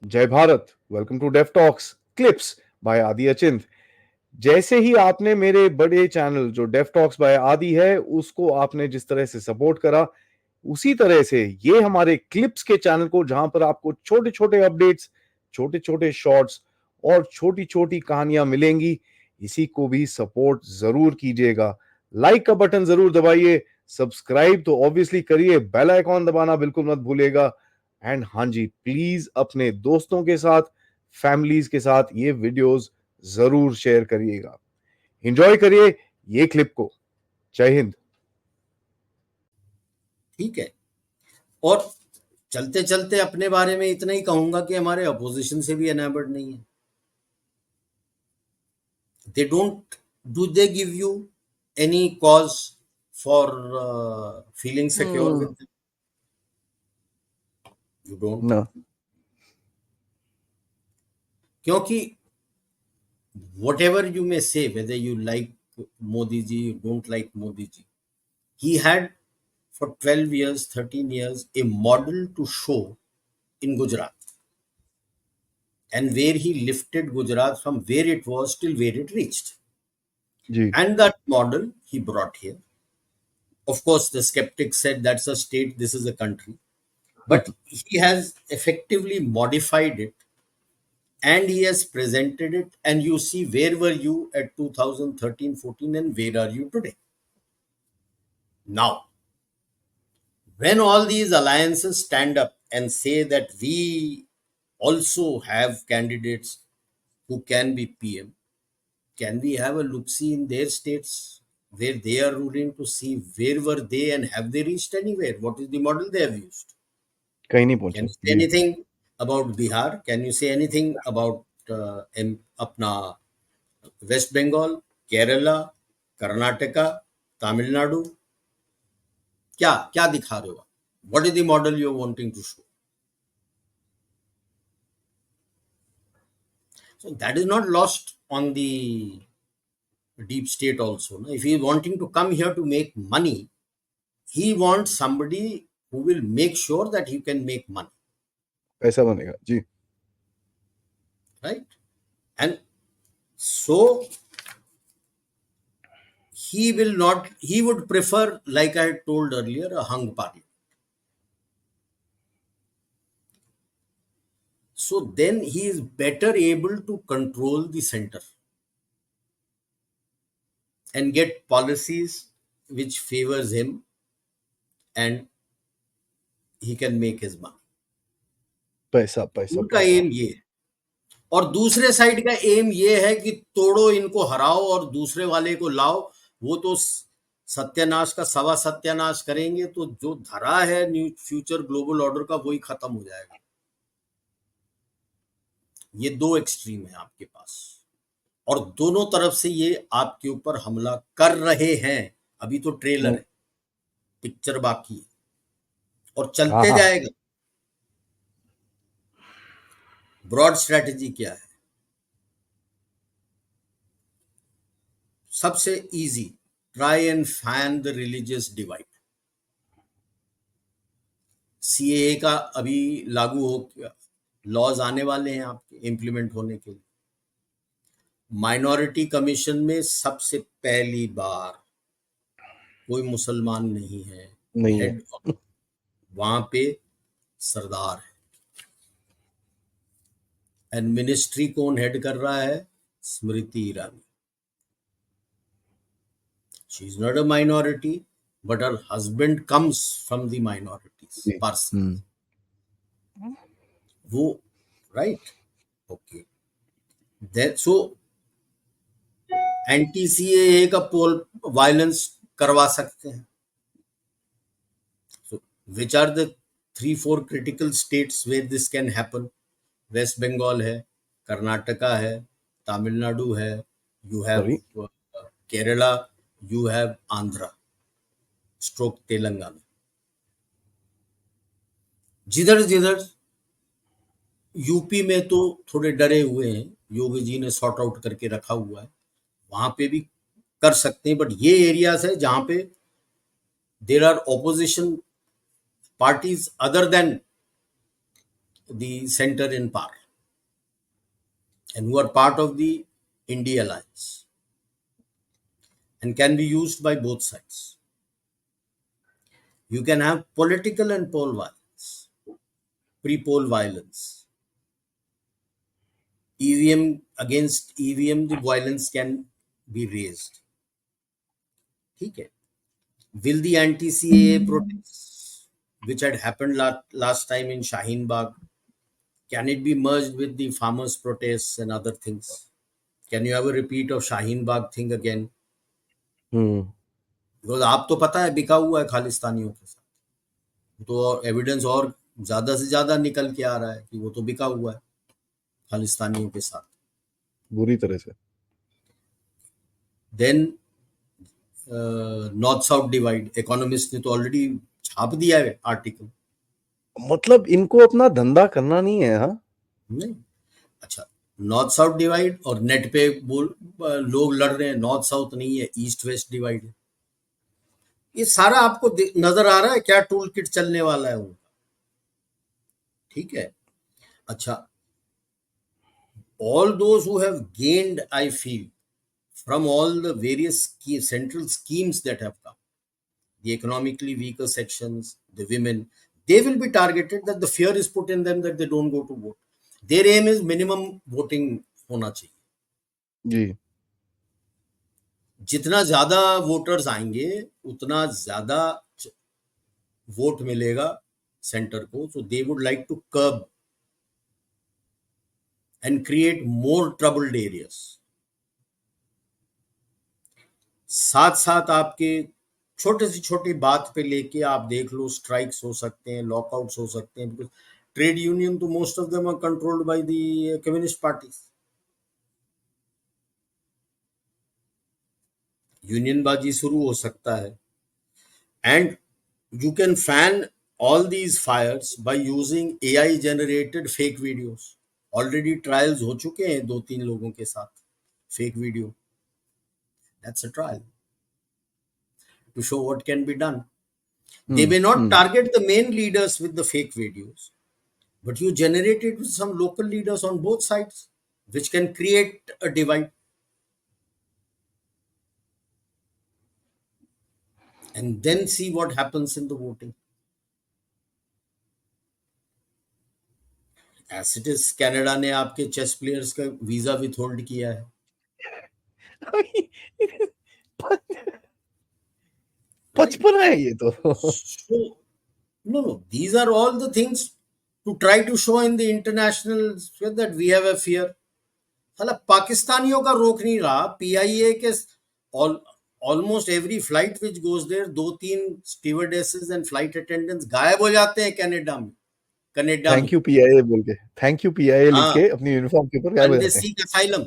जय Bharat. Welcome to deaf talks clips by Aadi Achint. जैसे ही आपने मेरे बड़े चैनल जो डेफ टॉक्स बाय आदि है उसको आपने जिस तरह से सपोर्ट करा, उसी तरह से ये हमारे क्लिप्स के चैनल को, जहां पर आपको छोटे छोटे अपडेट्स, छोटे छोटे शॉर्ट्स और छोटी छोटी कहानियां मिलेंगी, इसी को भी सपोर्ट जरूर कीजिएगा। लाइक का बटन जरूर दबाइए, सब्सक्राइब तो ऑब्वियसली करिए, बेल आइकॉन दबाना बिल्कुल मत भूलिएगा। एंड हाँ जी, प्लीज अपने दोस्तों के साथ, फैमिलीज के साथ ये वीडियोस जरूर शेयर करिएगा। एंजॉय करिए ये क्लिप को। जय हिंद। ठीक है। और चलते चलते अपने बारे में इतना ही कहूंगा कि हमारे अपोजिशन से भी एनाबर्ड नहीं है। They don't they give you any cause for feeling secure with you don't. ना क्योंकि whatever you may say, whether you like Modi ji, you don't like Modi ji, he had for 12 years, 13 years a model to show in Gujarat, and where he lifted Gujarat from where it was till where it reached. जी। And that model he brought here. Of course, the skeptics said that's a state, this is a country. But he has effectively modified it and he has presented it. And you see, where were you at 2013-14 and where are you today? Now, when all these alliances stand up and say that we also have candidates who can be PM, can we have a look-see in their states where they are ruling to see where were they and have they reached anywhere? What is the model they have used? कहीं नहीं Can पहुंचे you say ji. anything about Bihar? Can you say anything about अपना West Bengal, Kerala, Karnataka, Tamil Nadu? क्या क्या दिखा रहे हो? What is the model you are wanting to show? So that is not lost on the deep state also. If he is wanting to come here to make money, he wants somebody who will make sure that he can make money, पैसा बनेगा जी। right? And so he will not, he would prefer, like I had told earlier, a hung parliament. So then he is better able to control the center and get policies which favors him, and he can make his money. पैसा पैसा उनका पैसा। M ये है। और दूसरे side का M ये है कि तोड़ो इनको, हराओ और दूसरे वाले को लाओ। वो तो सत्यानाश का सवा सत्यानाश करेंगे, तो जो धरा है न्यू फ्यूचर ग्लोबल ऑर्डर का वही खत्म हो जाएगा। ये दो एक्सट्रीम है आपके पास और दोनों तरफ से ये आपके ऊपर हमला कर रहे हैं। अभी तो ट्रेलर है, पिक्चर बाकी है और चलते हाँ जाएगा। ब्रॉड स्ट्रेटजी क्या है? सबसे easy, try and fan the religious divide. CAA का अभी लागू हो, लॉज आने वाले हैं आपके इम्प्लीमेंट होने के लिए। माइनॉरिटी कमीशन में सबसे पहली बार कोई मुसलमान नहीं है, नहीं है। हेड वहां पे सरदार है। एंड मिनिस्ट्री कौन हेड कर रहा है? Smriti Irani. She is not a minority, but her husband comes from the minorities जी। पर्सन। वो right, okay. So anti CAA का पोल वायलेंस करवा सकते हैं। So, which are the 3-4 critical states where this can happen? West Bengal है, कर्नाटका है, तमिलनाडु है, you have sorry. Kerala, you have Andhra stroke Telangana. जिधर जिधर यूपी में तो थोड़े डरे हुए हैं, योगी जी ने सॉर्ट आउट करके रखा हुआ है, वहां पे भी कर सकते हैं। बट ये एरियाज है जहां पे there are opposition parties other than the center in power and who are part of the India alliance and can be used by both sides. You can have political and poll violence, pre-poll violence. EVM against EVM, the violence can be raised. ठीक है. Will the anti-CAA protests, which had happened last time in Shaheen Bagh, can it be merged with the farmers' protests and other things? Can you have a repeat of Shaheen Bagh thing again? Because आप तो पता है बिका हुआ है खालिस्तानियों के साथ, तो एविडेंस और ज्यादा से ज्यादा निकल के आ रहा है कि वो तो बिका हुआ है खालिस्तानियों के साथ बुरी तरह से. Then north south divide, economist ने तो ऑलरेडी छाप दिया है आर्टिकल. मतलब इनको अपना धंधा करना नहीं है. हाँ नहीं. अच्छा, नॉर्थ साउथ डिवाइड और नेट पे लोग लड़ रहे हैं, नॉर्थ साउथ नहीं है, ईस्ट वेस्ट डिवाइड है. ये सारा आपको नजर आ रहा है क्या टूल किट चलने वाला है उनका. ठीक है. अच्छा, all those who have gained, I feel, from all the various central schemes that have come, the economically weaker sections, the women, they will be targeted, that the fear is put in them that they don't go to vote. Their aim is minimum voting होना चाहिए. जी. जितना ज्यादा voters आएंगे उतना ज्यादा vote मिलेगा centre को. So they would like to curb and create more troubled areas. साथ साथ आपके छोटे से छोटी बात पे लेके आप देख लो, स्ट्राइक्स हो सकते हैं, लॉकआउट्स हो सकते हैं, बिकॉज ट्रेड यूनियन तो most of them are controlled by the communist parties. यूनियनबाजी शुरू हो सकता है. And you can fan all these fires by using AI generated fake videos. Already trials हो चुके हैं 2-3 लोगों के साथ fake video. That's a trial to show what can be done. They may not target the main leaders with the fake videos, but you generate it with some local leaders on both sides, which can create a divide. And then see what happens in the voting. As it is, Canada ने आपके chess players का visa withhold किया है. बचपन है ये तो. So, no, these are all the things to try to show in the international sphere that we have a fear. साला पाकिस्तानियों का रोक नहीं रहा. पीआईए के almost every flight which goes there 2-3 stewardesses and flight attendants गायब हो जाते हैं कनाडा में. थैंक यू पीआईए बोल के, थैंक यू पीआईए लिख के अपनी यूनिफॉर्म के ऊपर गायब हो जाते हैं. Seek asylum.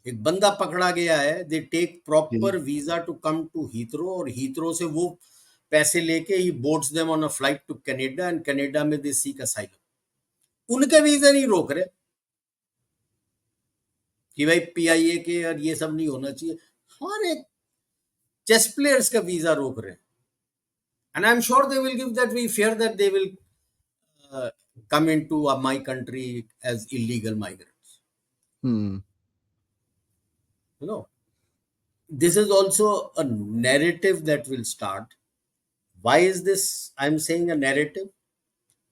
एक बंदा पकड़ा गया है, they take proper visa to come to Heathrow, और हीथ्रो से वो पैसे लेके ही boards them on a flight to Canada, and Canada में दे सीक असाइलम. उनके वीजा नहीं रोक रहे कि भाई पीआईए के और ये सब नहीं होना चाहिए. हमारे चेस प्लेयर्स का वीजा रोक रहे हैं. And I am sure they will give that. We fear that they will come into my country as illegal migrants. You know, this is also a narrative that will start. Why is this? I'm saying a narrative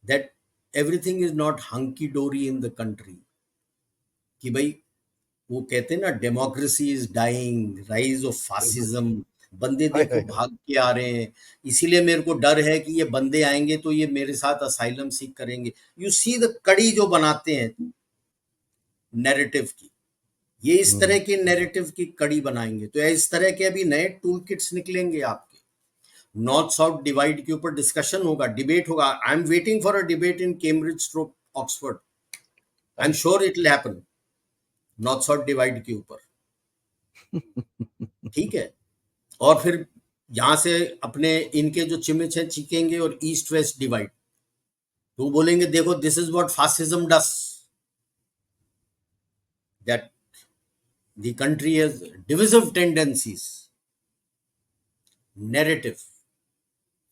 that everything is not hunky dory in the country. कि भाई वो कहते हैं ना, democracy is dying, rise of fascism. बंदे देखो भाग के आ रहे हैं, इसीलिए मेरे को डर है कि ये बंदे आएंगे तो ये मेरे साथ असाइलम सीख करेंगे. यू सी द कड़ी जो बनाते हैं नैरेटिव की, ये इस तरह के नैरेटिव की कड़ी बनाएंगे. तो इस तरह के अभी नए टूल किट्स निकलेंगे आपके. नॉर्थ साउथ डिवाइड के ऊपर डिस्कशन होगा, डिबेट होगा. I am waiting for a debate in Cambridge stroke Oxford. I am sure it will happen. North south divide के ऊपर. ठीक है. और फिर यहां से अपने इनके जो चिमिच हैं चीखेंगे, और ईस्ट वेस्ट डिवाइड. तो बोलेंगे देखो, this is what fascism does, that the country has divisive tendencies. Narrative.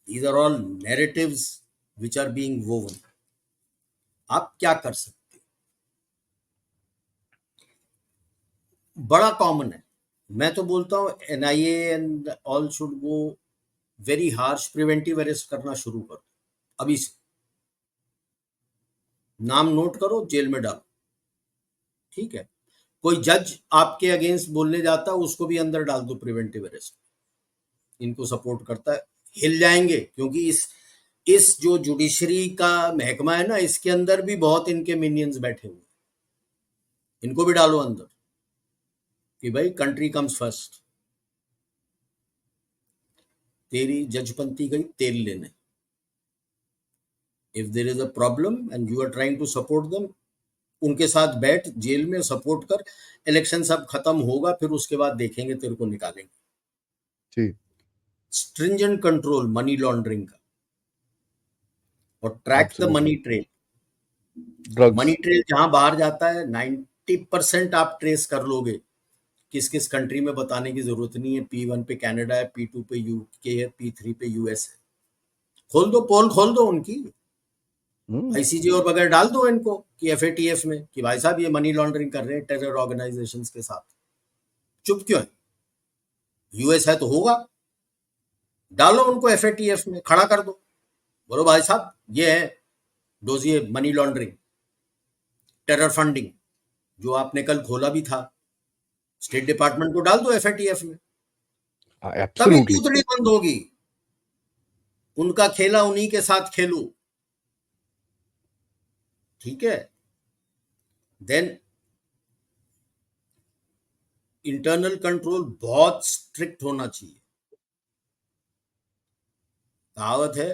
These are all narratives which are being woven. आप क्या कर सकते हैं? बड़ा कॉमन है. मैं तो बोलता हूँ NIA and all should go very harsh preventive arrest करना शुरू करो अभी से. नाम नोट करो, जेल में डालो. ठीक है. कोई जज आपके अगेंस्ट बोलने जाता है, उसको भी अंदर डाल दो प्रिवेंटिव अरेस्ट. इनको सपोर्ट करता है, हिल जाएंगे. क्योंकि इस जो जुडिशरी का महकमा है ना, इसके अंदर भी बहुत इनके मिनियंस बैठे हुए. इनको भी डालो अंदर कि भाई कंट्री कम्स फर्स्ट. तेरी जजपंती गई तेल लेने. If there is a problem and you are trying to support them, उनके साथ बैठ, जेल में सपोर्ट कर. इलेक्शन सब खत्म होगा, फिर उसके बाद देखेंगे, तेरे को निकालेंगे. जी. स्ट्रिंजेंट कंट्रोल मनी लॉन्ड्रिंग का, और track the money Absolutely. Trail. Money Drugs. Trail जहां बाहर जाता है 90% आप ट्रेस कर लोगे. किस किस कंट्री में बताने की जरूरत नहीं है. P1 पे कनाडा है, P2 पे यूके है, P3 पे यूएस है. खोल दो, पोल खोल दो उनकी. ICJ और वगैरह डाल दो इनको कि FATF में, कि भाई साहब ये मनी लॉन्ड्रिंग कर रहे हैं टेरर ऑर्गेनाइजेशंस के साथ. चुप क्यों है? यूएस है तो होगा. डालो उनको FATF में, खड़ा कर दो. बोलो भाई साहब ये है डोजिए मनी लॉन्ड्रिंग, टेरर फंडिंग, जो आपने कल खोला भी था. स्टेट डिपार्टमेंट को डाल दो FATF में. तभी Absolutely. चूतड़ी बंद होगी. उनका खेला उन्हीं के साथ खेलू. ठीक है. देन इंटरनल कंट्रोल बहुत स्ट्रिक्ट होना चाहिए. कहावत है,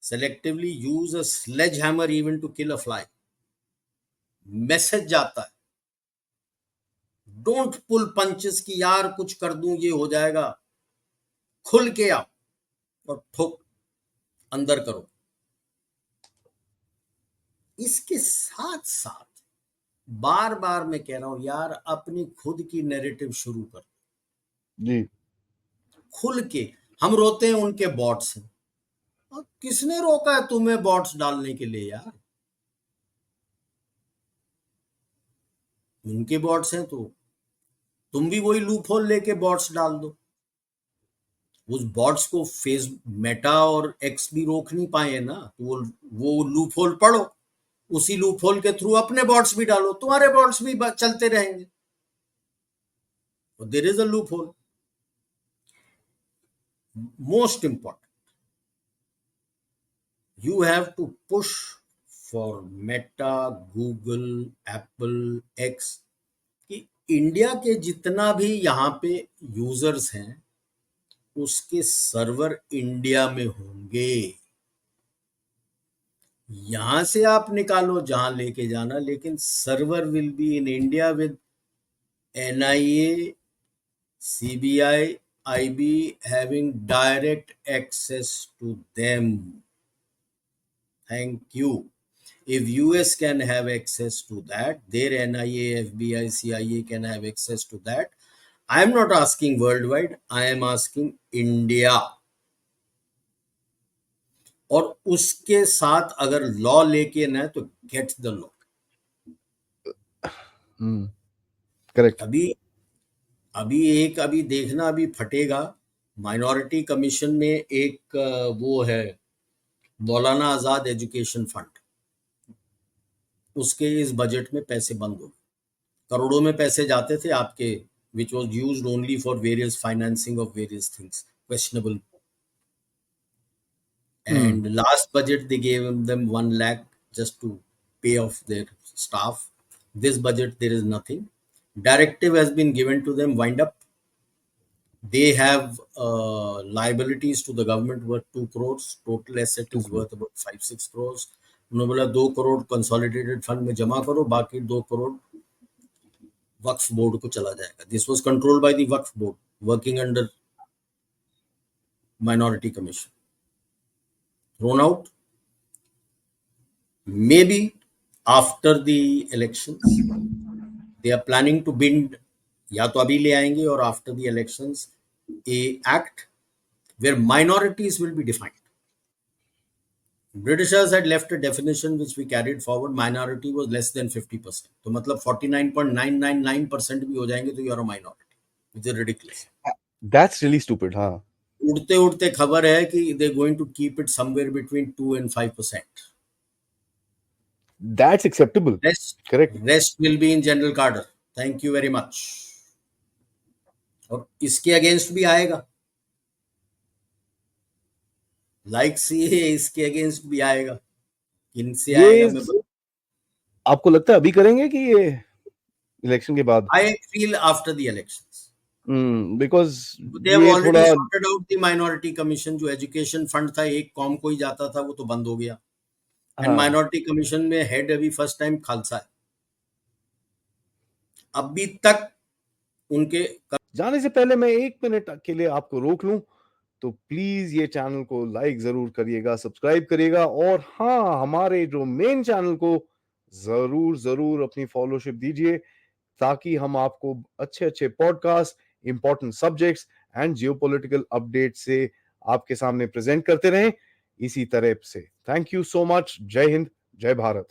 selectively use a sledge hammer even to kill a fly. Message जाता है, डोंट पुल पंचेस की यार कुछ कर दूं ये हो जाएगा. खुल के आओ और ठोक, अंदर करो. इसके साथ साथ बार बार मैं कह रहा हूं यार, अपनी खुद की नैरेटिव शुरू कर. जी. खुल के. हम रोते हैं उनके बॉट्स हैं. और किसने रोका है तुम्हें बॉट्स डालने के लिए यार? उनके बॉट्स हैं तो तुम भी वही लूप होल लेके बॉट्स डाल दो. उस बॉट्स को फेस मेटा और एक्स भी रोक नहीं पाए ना, तो वो लूप होल पढ़ो. उसी लूप होल के थ्रू अपने बॉट्स भी डालो, तुम्हारे बॉट्स भी चलते रहेंगे. There is a loop hole. Most important, you have to push for Meta, Google, Apple, X कि इंडिया के जितना भी यहाँ पे यूजर्स हैं, उसके सर्वर इंडिया में होंगे. यहां से आप निकालो जहां लेके जाना, लेकिन server will be in India with NIA, CBI, IB having direct access to them. Thank you. If US can have access to that, their NIA, FBI, CIA can have access to that. I am not asking worldwide, I am asking India. और उसके साथ अगर law लेके ना, तो get the law. Correct. अभी देखना, अभी फटेगा. माइनॉरिटी कमीशन में एक वो है, मौलाना आजाद एजुकेशन फंड. उसके इस बजट में पैसे बंद हो. करोड़ों में पैसे जाते थे आपके, which was used only for various financing of various things, questionable. And last budget they gave them 1 lakh just to pay off their staff. This budget there is nothing. Directive has been given to them, wind up. They have liabilities to the government worth 2 crores. Total asset is worth about 5-6 crores. उन्होंने बोला 2 crore consolidated fund में जमा करो, बाकी 2 करोड़ वक्फ board को चला जाएगा. This was controlled by the Waqf board working under minority commission. Thrown out. Maybe after the elections they are planning to bind, या तो अभी ले आएंगे, और after the elections a act where minorities will be defined. Britishers had left a definition which we carried forward. Minority was less than 50%. तो मतलब 49.999% भी हो जाएंगे तो you are a minority, which is ridiculous. That's really stupid, हाँ. उड़ते उड़ते खबर है कि they're going to keep it somewhere between 2 and 5%. That's acceptable. Correct. Rest will be in general cadre. Thank you very much. और इसके against भी आएगा, लाइक सीए इसके अगेंस्ट भी आएगा, इनसे आएगा। मैं आपको लगता है अभी करेंगे कि ये इलेक्शन के बाद? I feel after the elections, because they have already sorted out the minority commission. जो एजुकेशन फंड था एक कॉम को ही जाता था, वो तो बंद हो गया। एंड माइनॉरिटी कमीशन में हेड अभी फर्स्ट टाइम खालसा है। अभी तक उनके जाने से पहले मैं 1 मिनट के लिए आपको रोक लूं, तो प्लीज ये चैनल को लाइक जरूर करिएगा, सब्सक्राइब करिएगा, और हाँ, हमारे जो मेन चैनल को जरूर अपनी फॉलोशिप दीजिए, ताकि हम आपको अच्छे podcast, important subjects and geopolitical update से आपके सामने प्रेजेंट करते रहें इसी तरह से। Thank you so much. जय हिंद, जय भारत।